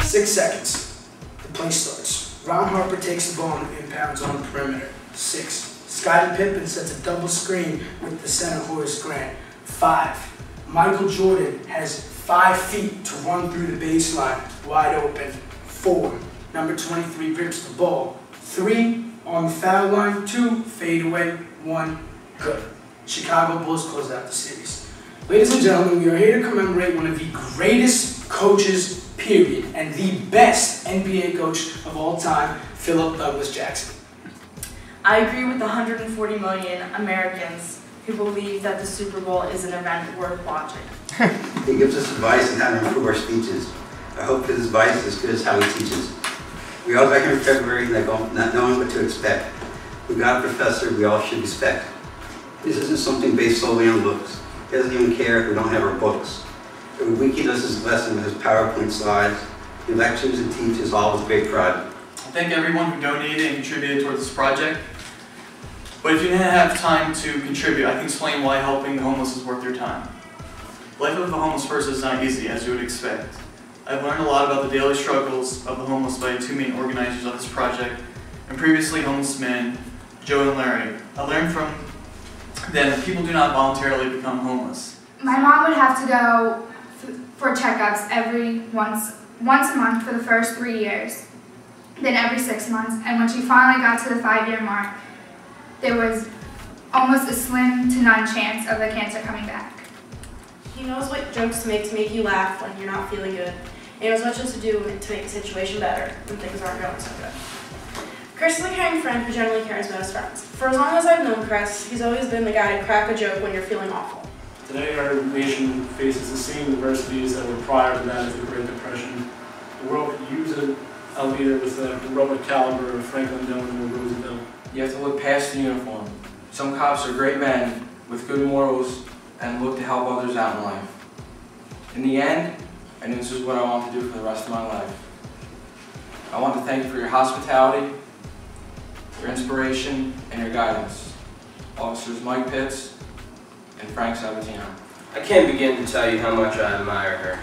6 seconds. The play starts. Ron Harper takes the ball and inbounds on the perimeter. 6. Scottie Pippen sets a double screen with the center Horace Grant. 5. Michael Jordan has 5 feet to run through the baseline, wide open. 4. Number 23 grips the ball. 3. On the foul line. 2. Fade away. 1. Good. Chicago Bulls close out the series. Ladies and gentlemen, we are here to commemorate one of the greatest coaches, period, and the best NBA coach of all time, Philip Douglas Jackson. I agree with the 140 million Americans who believe that the Super Bowl is an event worth watching. He gives us advice on how to improve our speeches. I hope his advice is as good as how he teaches. We all got here in February not knowing what to expect. We got a professor we all should respect. This isn't something based solely on looks. He doesn't even care if we don't have our books. Every week he does his lesson with his PowerPoint slides. He lectures and teaches all with great pride. I thank everyone who donated and contributed towards this project. But if you didn't have time to contribute, I can explain why helping the homeless is worth your time. Life of a homeless person is not easy, as you would expect. I've learned a lot about the daily struggles of the homeless by 2 main organizers of this project, and previously homeless men, Joe and Larry. I learned from them that people do not voluntarily become homeless. My mom would have to go for checkups once a month for the first 3 years, then every 6 months, and when she finally got to the 5-year mark, there was almost a slim to none chance of the cancer coming back. He knows what jokes to make you laugh when you're not feeling good. And he knows what to do to make the situation better when things aren't going so good. Chris is a caring friend who generally cares about his friends. For as long as I've known Chris, he's always been the guy to crack a joke when you're feeling awful. Today our nation faces the same adversities that were prior to that of the Great Depression. The world could use a leader with the heroic caliber of Franklin Delano Roosevelt. You have to look past the uniform. Some cops are great men with good morals and look to help others out in life. In the end, I knew this is what I want to do for the rest of my life. I want to thank you for your hospitality, your inspiration, and your guidance. Officers Mike Pitts and Frank Sabatino. I can't begin to tell you how much I admire her.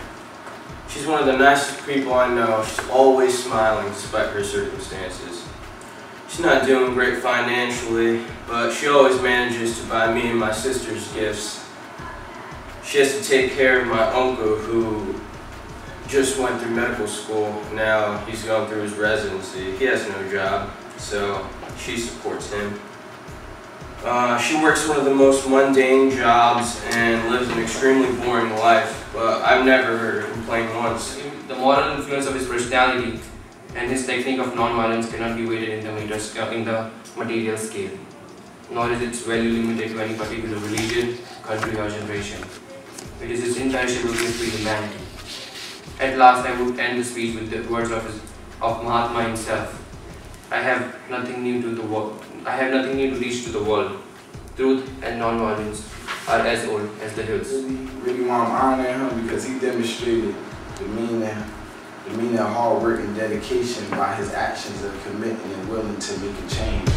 She's one of the nicest people I know. She's always smiling despite her circumstances. She's not doing great financially, but she always manages to buy me and my sisters gifts. She has to take care of my uncle who just went through medical school. Now he's going through his residency. He has no job, so she supports him. She works one of the most mundane jobs and lives an extremely boring life, but I've never heard her complain once. The moral influence of his personality and his technique of non-violence cannot be weighted in the material scale, nor is its value limited to any particular religion, country or generation. It is his imperishable gift to humanity. At last I would end the speech with the words of Mahatma himself. I have nothing new to teach to the world. Truth and non-violence are as old as the hills. Really want to honor him because he demonstrated the meaning of hard work and dedication by his actions of committing and willing to make a change.